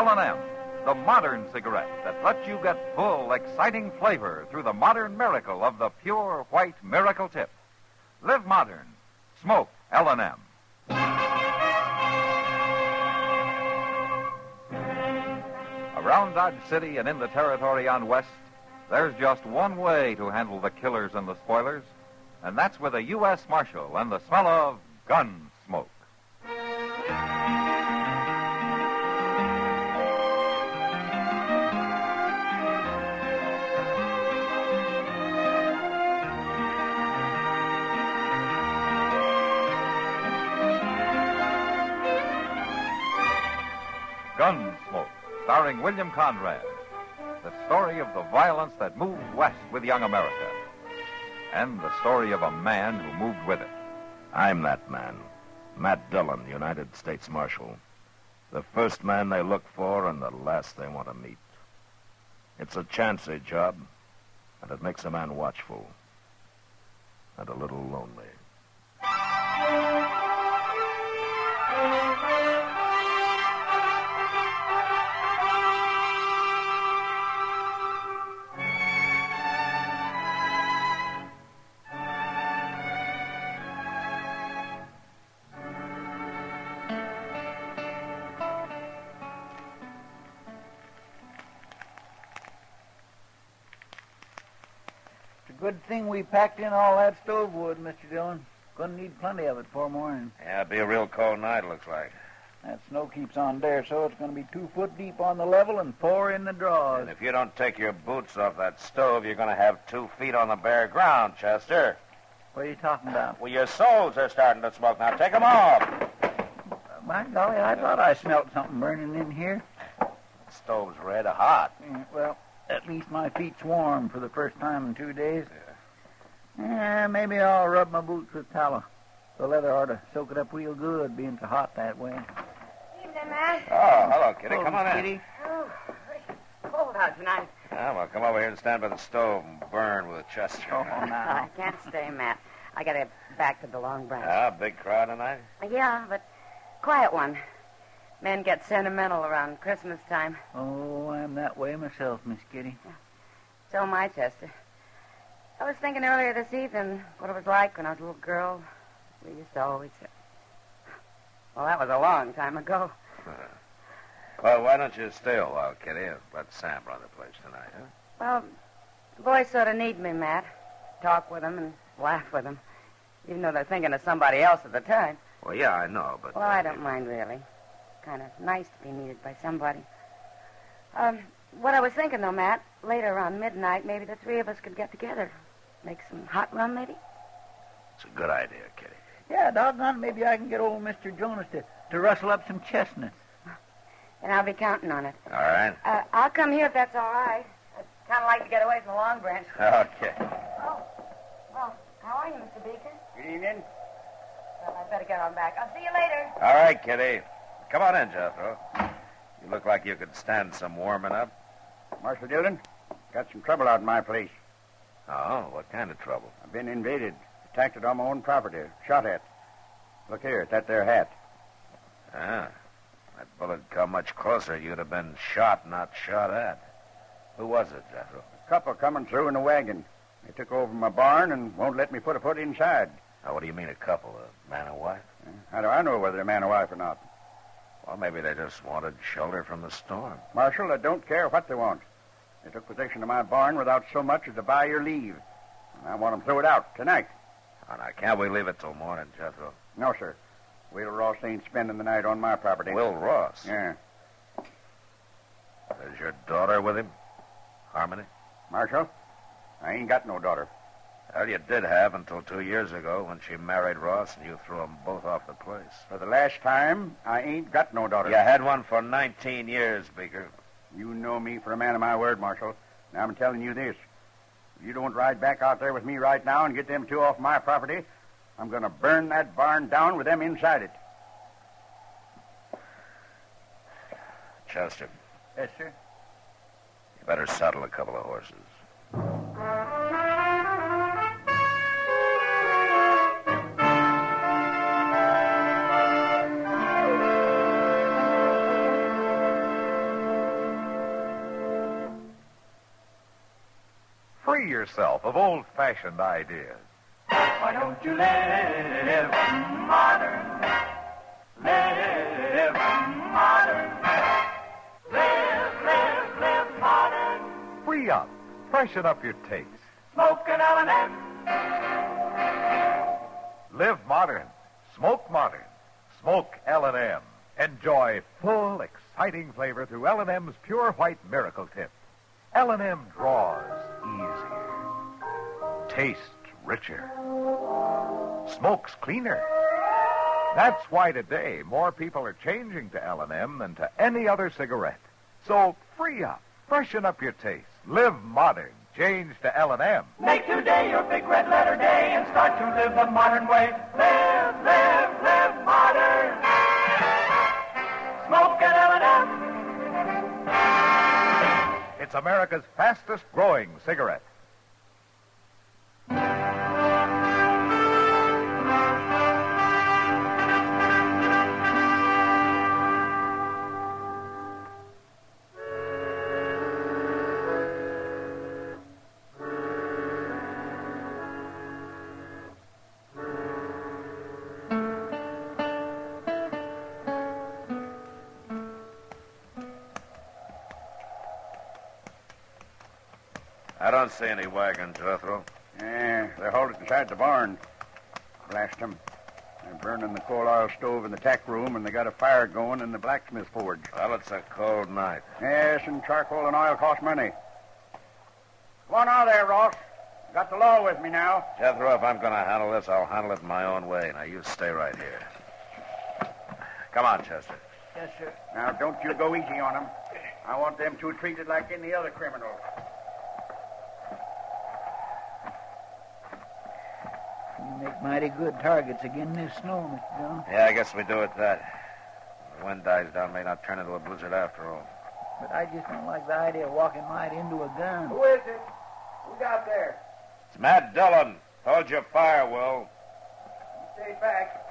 L&M, the modern cigarette that lets you get full, exciting flavor through the modern miracle of the pure white miracle tip. Live modern. Smoke L&M. Around Dodge City and in the territory on West, there's just one way to handle the killers and the spoilers, and that's with a U.S. Marshal and the smell of Gunsmoke. Gunsmoke, starring William Conrad. The story of the violence that moved west with young America. And the story of a man who moved with it. I'm that man, Matt Dillon, United States Marshal. The first man they look for and the last they want to meet. It's a chancy job, and it makes a man watchful and a little lonely. Good thing we packed in all that stove wood, Mr. Dillon. Gonna need plenty of it for morning. Yeah, it'll be a real cold night, looks like. That snow keeps on there, so it's gonna be 2 foot deep on the level and 4 in the draws. And if you don't take your boots off that stove, you're gonna have 2 feet on the bare ground, Chester. What are you talking about? Well, your soles are starting to smoke. Now take them off. My golly, I thought I smelled something burning in here. The stove's red hot. Yeah, well, at least my feet's warm for the first time in 2 days. Yeah, maybe I'll rub my boots with tallow. The leather ought to soak it up real good, being so hot that way. Evening, Matt. Oh, hello, Kitty. Hello, Come on Kitty. in. Oh, it's cold out tonight. Yeah, well, come over here and stand by the stove and burn with Chester. Oh, I now. can't stay, Matt. I got to get back to the Long Branch. Ah, big crowd tonight? Yeah, but quiet one. Men get sentimental around Christmas time. Oh, I'm that way myself, Miss Kitty. So am I, Chester. I was thinking earlier this evening what it was like when I was a little girl. We used to always say... Well, that was a long time ago. Well, why don't you stay a while, Kitty, and let Sam run the place tonight, huh? Well, the boys sort of need me, Matt. Talk with them and laugh with them, even though they're thinking of somebody else at the time. Well, yeah, I know, but... Well, I don't mind, really. Kind of nice to be needed by somebody. What I was thinking, though, Matt, later around midnight, maybe the 3 of us could get together. Make some hot rum, maybe? It's a good idea, Kitty. Yeah, doggone, maybe I can get old Mr. Jonas to rustle up some chestnuts. And I'll be counting on it. All right. I'll come here if that's all right. I'd kind of like to get away from the Long Branch. Okay. Oh, well, how are you, Mr. Beeker? Good evening. Well, I'd better get on back. I'll see you later. All right, Kitty. Come on in, Jethro. You look like you could stand some warming up. Marshal Dillon, got some trouble out in my place. Oh, what kind of trouble? I've been invaded, attacked it on my own property, shot at. Look here, at that there hat. Ah, that bullet come much closer. You'd have been shot, not shot at. Who was it, Jethro? A couple coming through in a wagon. They took over my barn and won't let me put a foot inside. Now, what do you mean a couple? A man and wife? How do I know whether they're man or wife or not? Well, maybe they just wanted shelter from the storm. Marshal, I don't care what they want. They took possession of my barn without so much as to buy your leave. And I want them throw it out tonight. Oh, now, can't we leave it till morning, Jethro? No, sir. Will Ross ain't spending the night on my property. Will Ross? Yeah. Is your daughter with him? Harmony? Marshal, I ain't got no daughter. Well, you did have until 2 years ago when she married Ross and you threw them both off the place. For the last time, I ain't got no daughter. You had one for 19 years, Beeker. You know me for a man of my word, Marshal. Now I'm telling you this. If you don't ride back out there with me right now and get them 2 off my property, I'm going to burn that barn down with them inside it. Chester, Yes, sir. you better saddle a couple of horses. Free yourself of old-fashioned ideas. Why don't you live modern? Live modern. Live modern. Free up. Freshen up your taste. Smoke an L&M. Live modern. Smoke modern. Smoke L&M. Enjoy full, exciting flavor through L&M's Pure White Miracle Tip. L&M draws easier. Tastes richer. Smokes cleaner. That's why today more people are changing to L&M than to any other cigarette. So free up. Freshen up your taste. Live modern. Change to L&M. Make today your big red letter day and start to live the modern way. Live modern. Smoke an L&M. It's America's fastest growing cigarette. I don't see any wagon, Jethro. Yeah, they're halted beside the barn. Blast them. They're burning the coal oil stove in the tack room, and they got a fire going in the blacksmith forge. Well, it's a cold night. Yes, and charcoal and oil cost money. Come on now there, Ross. Got the law with me now. Jethro, if I'm going to handle this, I'll handle it my own way. Now, you stay right here. Come on, Chester. Yes, sir. Now, don't you go easy on them. I want them two treated like any other criminals. You make mighty good targets again this snow, Mr. Dillon. Yeah, I guess we do it that. The wind dies down, may not turn into a blizzard after all. But I just don't like the idea of walking right into a gun. Who is it? Who got there? It's Matt Dillon. Hold your fire, Will. Stay back.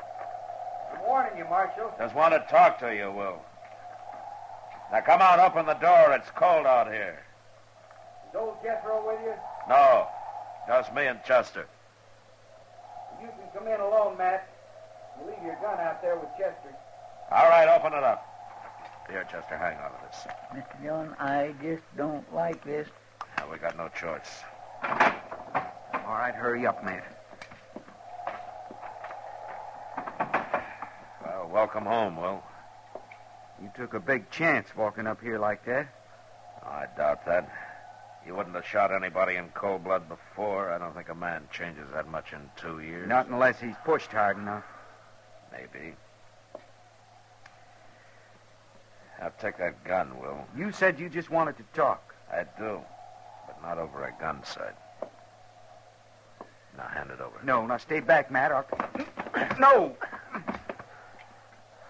I'm warning you, Marshal. Just want to talk to you, Will. Now, come on, open the door. It's cold out here. Is old Jethro with you? No, just me and Chester. You can come in alone, Matt. You leave your gun out there with Chester. All right, open it up. Here, Chester, hang on to this. Mr. Dillon, I just don't like this. Now, we got no choice. All right, hurry up, Matt. Well, welcome home, Will. You took a big chance walking up here like that. Oh, I doubt that. You wouldn't have shot anybody in cold blood before. I don't think a man changes that much in 2 years. Not unless he's pushed hard enough. Maybe. Now, take that gun, Will. You said you just wanted to talk. I do, but not over a gun sight. Now, hand it over. No, now stay back, Matt. No!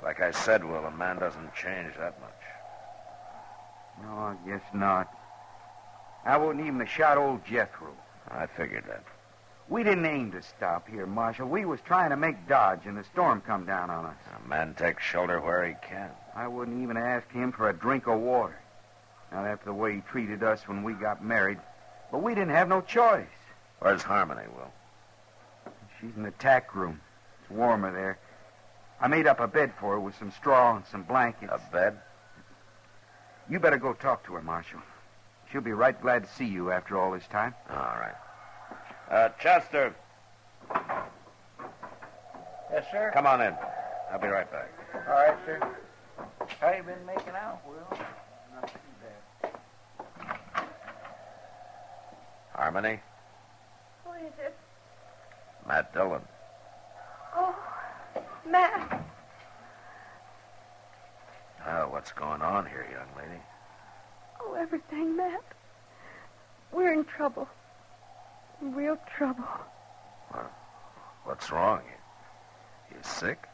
Like I said, Will, a man doesn't change that much. No, I guess not. I wouldn't even have shot old Jethro. I figured that. We didn't aim to stop here, Marshal. We was trying to make Dodge, and the storm come down on us. A man takes shelter where he can. I wouldn't even ask him for a drink of water. Not after the way he treated us when we got married. But we didn't have no choice. Where's Harmony, Will? She's in the tack room. It's warmer there. I made up a bed for her with some straw and some blankets. A bed? You better go talk to her, Marshal. She'll be right glad to see you after all this time. All right. Chester, Yes, sir. come on in. I'll be right back. All right, sir. How you been making out, Will? Not too bad. Harmony? Who is it? Matt Dillon. Oh, Matt. What's going on here, young lady? Oh, everything, Matt. We're in trouble. In real trouble. What's wrong? You sick?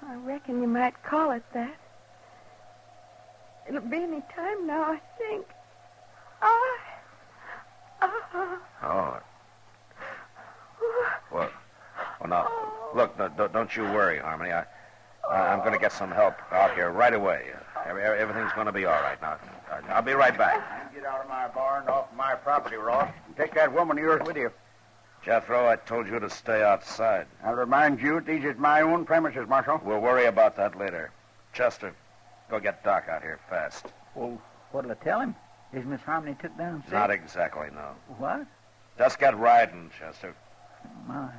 I reckon you might call it that. It'll be any time now, I think. Oh. Well, now, look, no, don't you worry, Harmony. I'm going to get some help out here right away. Everything's going to be all right now. I'll be right back. Get out of my barn, off my property, Ross, and take that woman of yours with you. Jethro, I told you to stay outside. I'll remind you, these is my own premises, Marshal. We'll worry about that later. Chester, go get Doc out here fast. Well, what'll I tell him? Is Miss Harmony took down sick? Not exactly, no. What? Just get riding, Chester. My.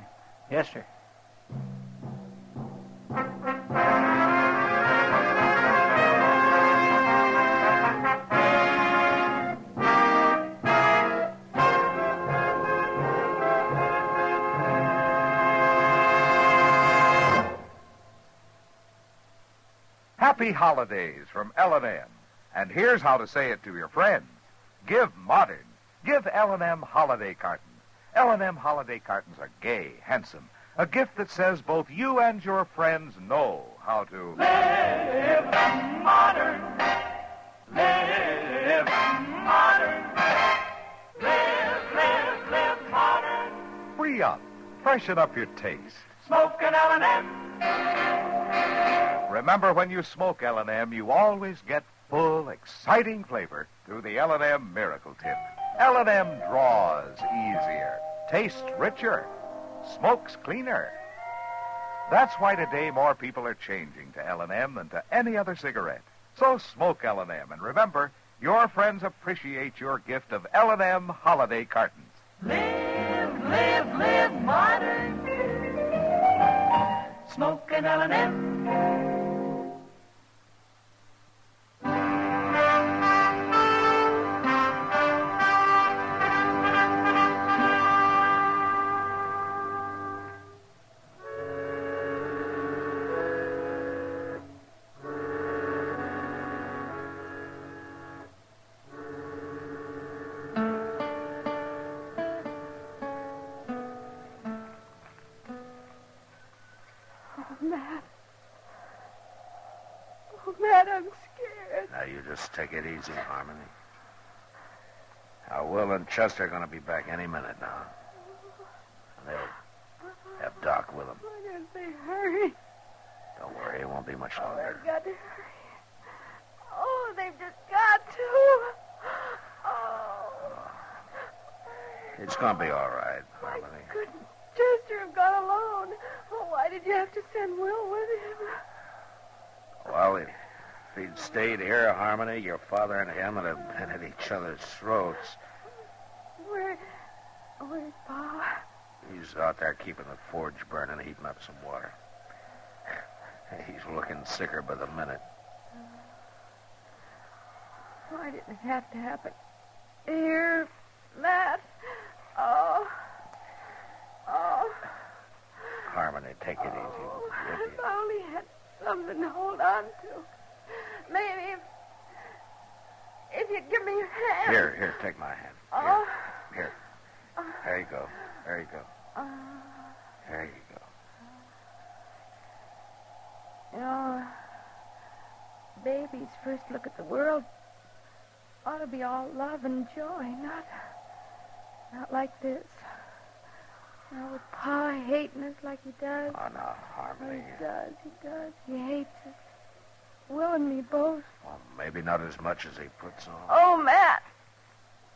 Yes, sir. Happy holidays from L&M. And here's how to say it to your friends. Give modern. Give L&M holiday cartons. L&M holiday cartons are gay, handsome. A gift that says both you and your friends know how to Live modern. Live modern. Live modern. free up, freshen up your taste. Smoke an L&M. Remember, when you smoke L&M, you always get full, exciting flavor through the L&M Miracle Tip. L&M draws easier, tastes richer, smokes cleaner. That's why today more people are changing to L&M than to any other cigarette. So smoke L&M, and remember, your friends appreciate your gift of L&M holiday cartons. Live modern. Smoke an L&M. Matt, I'm scared. Now, you just take it easy, Harmony. Now, Will and Chester are going to be back any minute now. And they'll have Doc with them. Why don't they hurry? Don't worry, it won't be much Oh, longer. they've got to hurry. Oh, they've just got to. Oh. It's going to be all right, Harmony. Why couldn't Chester have gone alone? Oh, why did you have to send Will with him? Well, if he'd stayed here, Harmony, your father and him would have been at each other's throats. Where's Pa? He's out there keeping the forge burning, heating up some water. He's looking sicker by the minute. Why did it have to happen? Here, Matt. Oh. Harmony, take it easy. Oh, Will you? if I only had something to hold on to. Maybe if you'd give me your hand. Here, take my hand. Oh. Here. There you go. There you go. There you go. You know, baby's first look at the world ought to be all love and joy, not like this. Now, with Pa hating us like he does. Oh, no, Harmony. He does. He hates us. Will and me both. Well, maybe not as much as he puts on. Oh, Matt.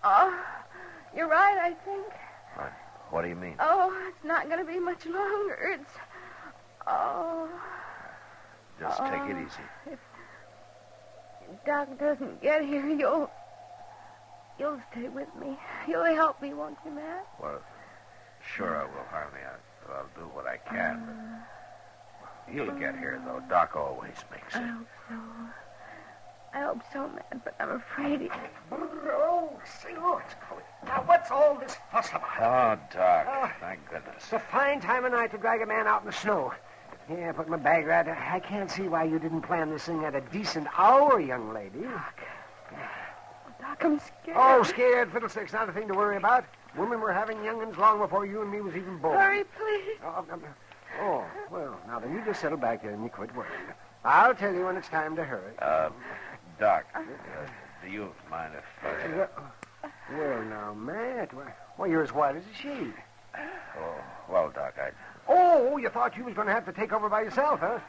Oh, you're right, I think. What do you mean? Oh, it's not going to be much longer. It's... Oh. Just take it easy. If Doc doesn't get here, you'll stay with me. You'll help me, won't you, Matt? Well, sure I will, Harmony. I'll do what I can. But he'll get here, though. Doc always makes it. I hope so, Matt, but I'm afraid he... Oh, say, look, it's cold. Now, what's all this fuss about? Oh, Doc, thank goodness. It's a fine time of night to drag a man out in the snow. Yeah, put my bag right there. I can't see why you didn't plan this thing at a decent hour, young lady. Doc, I'm scared. Oh, scared? Fiddlesticks, not a thing to worry about. Women were having young'uns long before you and me was even born. Hurry, please. Oh, well, now then, you just settle back there and you quit worrying. I'll tell you when it's time to hurry. Doc, do you mind if... Well, now, Matt, why, you're as white as a sheet. Oh, well, Doc, Oh, you thought you was going to have to take over by yourself, huh?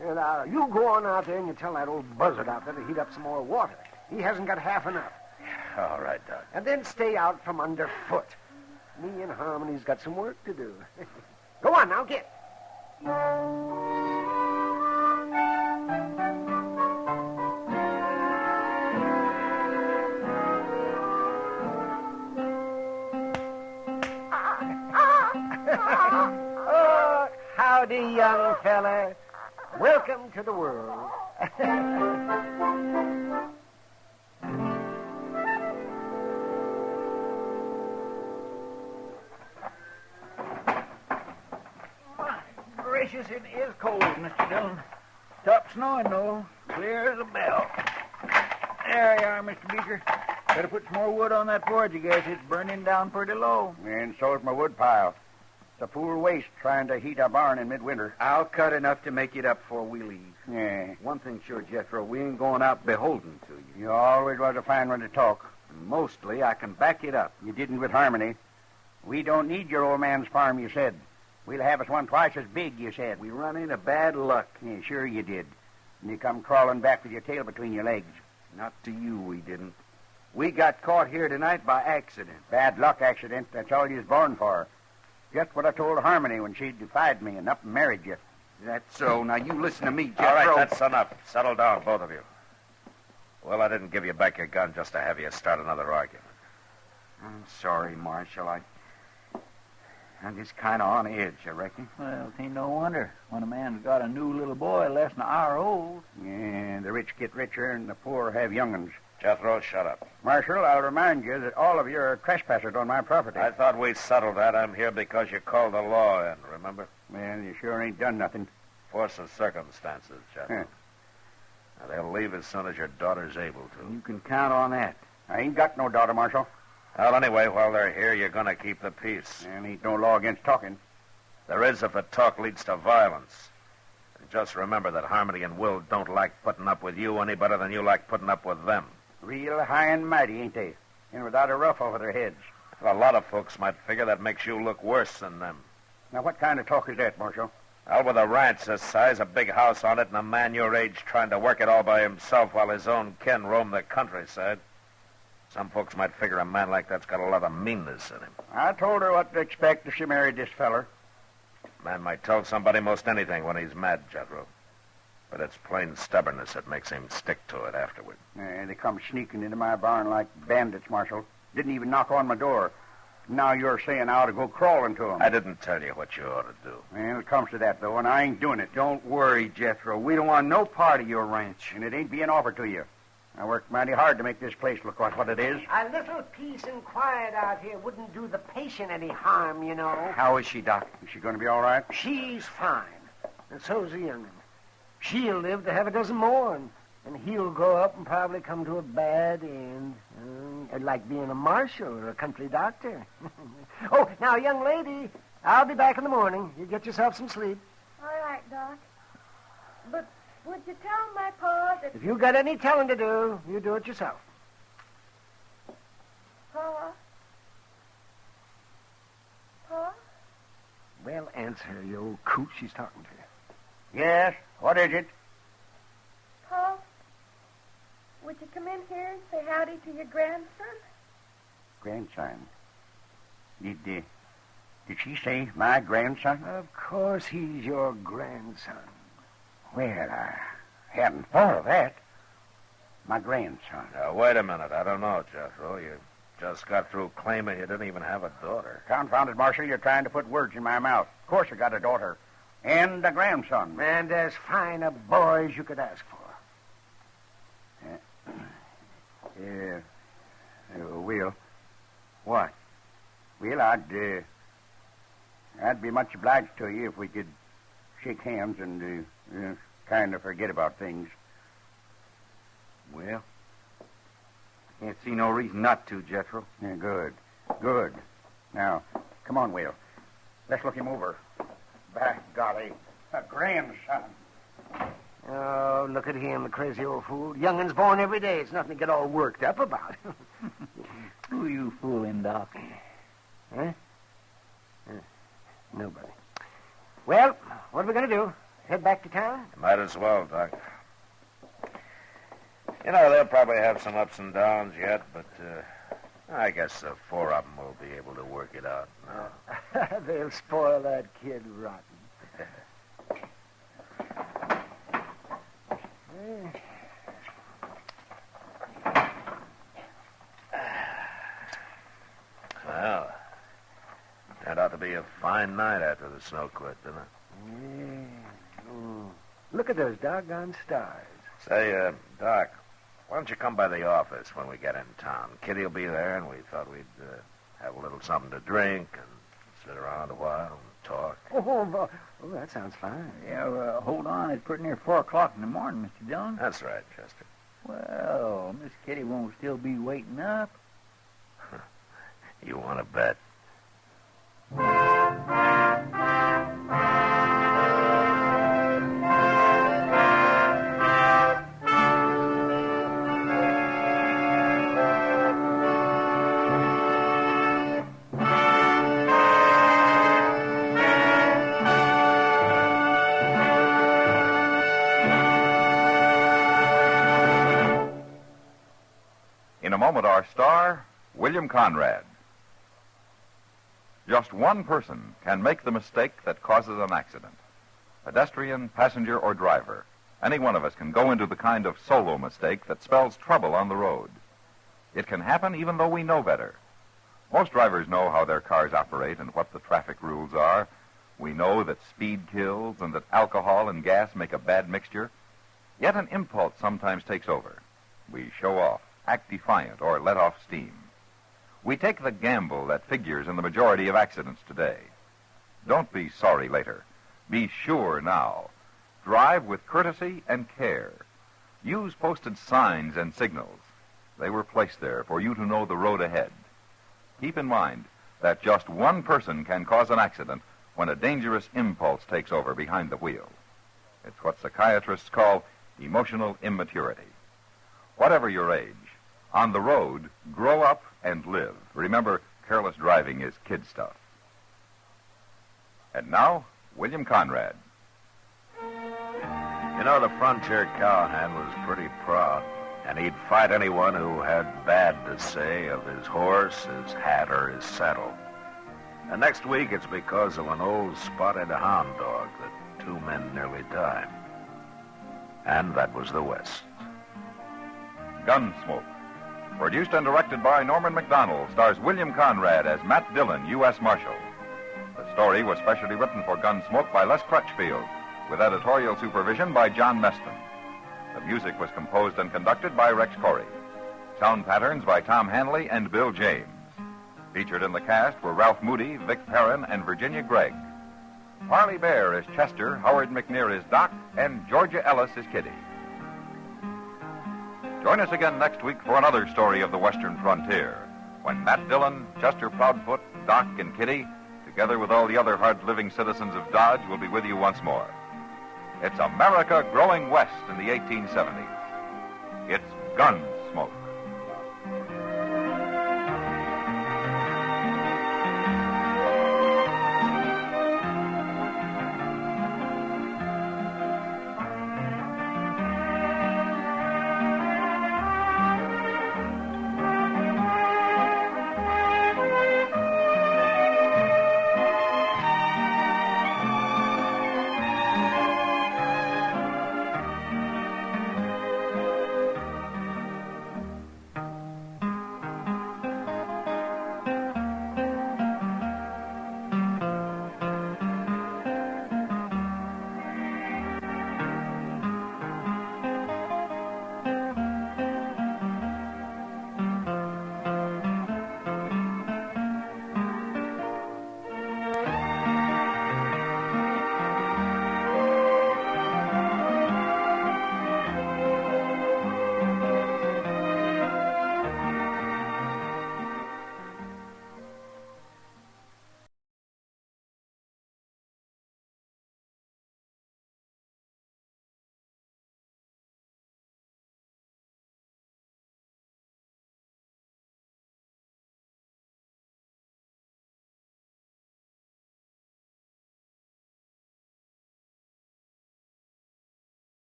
Now, you go on out there and you tell that old buzzard out there to heat up some more water. He hasn't got half enough. All right, Doc. And then stay out from underfoot. Me and Harmony's got some work to do. Go on now, get. Oh, howdy, young fella. Welcome to the world. Gracious, it is cold, Mr. Dillon. Stopped snowing, though. Clear as a bell. There you are, Mr. Beeker. Better put some more wood on that forge, I guess. It's burning down pretty low. And so's my wood pile. It's a fool waste trying to heat a barn in midwinter. I'll cut enough to make it up before we leave. Yeah. One thing sure, Jethro, we ain't going out beholden to you. You always was a fine one to talk. Mostly, I can back it up. You didn't with Harmony. We don't need your old man's farm, you said. We'll have us one twice as big, you said. We run into bad luck. Yeah, sure you did. And you come crawling back with your tail between your legs. Not to you, we didn't. We got caught here tonight by accident. Bad luck accident. That's all you was born for. Just what I told Harmony when she defied me and up and married you. That's so. Now, you listen to me, Jethro. All right, that's enough. Settle down, both of you. Well, I didn't give you back your gun just to have you start another argument. I'm sorry, Marshal. I'm just kind of on edge, I reckon. Well, it ain't no wonder when a man's got a new little boy less than an hour old. Yeah, the rich get richer and the poor have young'uns. Jethro, shut up. Marshal, I'll remind you that all of you are trespassers on my property. I thought we settled that. I'm here because you called the law in, remember? Well, you sure ain't done nothing. Force of circumstances, Jethro. Huh. Now, they'll leave as soon as your daughter's able to. You can count on that. I ain't got no daughter, Marshal. Well, anyway, while they're here, you're going to keep the peace. And ain't no law against talking. There is if the talk leads to violence. And just remember that Harmony and Will don't like putting up with you any better than you like putting up with them. Real high and mighty, ain't they? And without a ruff over their heads. Well, a lot of folks might figure that makes you look worse than them. Now, what kind of talk is that, Marshal? Well, with a ranch this size, a big house on it, and a man your age trying to work it all by himself while his own kin roam the countryside, some folks might figure a man like that's got a lot of meanness in him. I told her what to expect if she married this feller. Man might tell somebody most anything when he's mad, Jethro. But it's plain stubbornness that makes him stick to it afterward. They come sneaking into my barn like bandits, Marshal. Didn't even knock on my door. Now you're saying I ought to go crawling to them. I didn't tell you what you ought to do. Well, it comes to that, though, and I ain't doing it. Don't worry, Jethro. We don't want no part of your ranch. And it ain't being offered to you. I worked mighty hard to make this place look like what it is. A little peace and quiet out here wouldn't do the patient any harm, you know. How is she, Doc? Is she going to be all right? She's fine, and so's the young'un. She'll live to have a dozen more, and he'll grow up and probably come to a bad end. Like being a marshal or a country doctor. Oh, now, young lady, I'll be back in the morning. You get yourself some sleep. All right, Doc. But would you tell my pa that... If you got any telling to do, you do it yourself. Pa? Pa? Well, answer, you old coot. She's talking to you. Yes? What is it? Pa? Would you come in here and say howdy to your grandson? Grandson. Did she say my grandson? Of course he's your grandson. Well, I hadn't thought of that. My grandson. Now, wait a minute. I don't know, Jethro. You just got through claiming you didn't even have a daughter. Confounded, Marshal, you're trying to put words in my mouth. Of course I got a daughter. And a grandson. And as fine a boy as you could ask for. Will. What? Will, I'd be much obliged to you if we could shake hands and kind of forget about things. Well, I can't see no reason not to, Jethro. Yeah, good. Good. Now, come on, Will. Let's look him over. By golly, a grandson. Oh, look at him, the crazy old fool. Young'un's born every day. It's nothing to get all worked up about. Who you fooling, Doc? Huh? Nobody. Well, what are we going to do? Head back to town? Might as well, Doc. You know, they'll probably have some ups and downs yet, but I guess the four of them will be able to work it out now. They'll spoil that kid rotten. Well, that ought to be a fine night after the snow quit, didn't it? Yeah. Mm. Look at those doggone stars. Say, Doc, why don't you come by the office when we get in town? Kitty will be there, and we thought we'd have a little something to drink and sit around a while and talk. Oh, that sounds fine. Yeah, hold on. It's pretty near 4 o'clock in the morning, Mr. Dillon. That's right, Chester. Well, Miss Kitty won't still be waiting up. You want to bet? In a moment, our star, William Conrad. Just one person can make the mistake that causes an accident. Pedestrian, passenger, or driver. Any one of us can go into the kind of solo mistake that spells trouble on the road. It can happen even though we know better. Most drivers know how their cars operate and what the traffic rules are. We know that speed kills and that alcohol and gas make a bad mixture. Yet an impulse sometimes takes over. We show off, act defiant, or let off steam. We take the gamble that figures in the majority of accidents today. Don't be sorry later. Be sure now. Drive with courtesy and care. Use posted signs and signals. They were placed there for you to know the road ahead. Keep in mind that just one person can cause an accident when a dangerous impulse takes over behind the wheel. It's what psychiatrists call emotional immaturity. Whatever your age, on the road, grow up and live. Remember, careless driving is kid stuff. And now, William Conrad. You know, the frontier cowhand was pretty proud, and he'd fight anyone who had bad to say of his horse, his hat, or his saddle. And next week, it's because of an old spotted hound dog that 2 men nearly died. And that was the West. Gunsmoke. Produced and directed by Norman Macdonnell, stars William Conrad as Matt Dillon, U.S. Marshal. The story was specially written for Gunsmoke by Les Crutchfield, with editorial supervision by John Meston. The music was composed and conducted by Rex Corey. Sound patterns by Tom Hanley and Bill James. Featured in the cast were Ralph Moody, Vic Perrin, and Virginia Gregg. Parley Baer is Chester, Howard McNear is Doc, and Georgia Ellis is Kitty. Join us again next week for another story of the Western frontier, when Matt Dillon, Chester Proudfoot, Doc, and Kitty, together with all the other hard-living citizens of Dodge, will be with you once more. It's America growing west in the 1870s. It's Gunsmoke.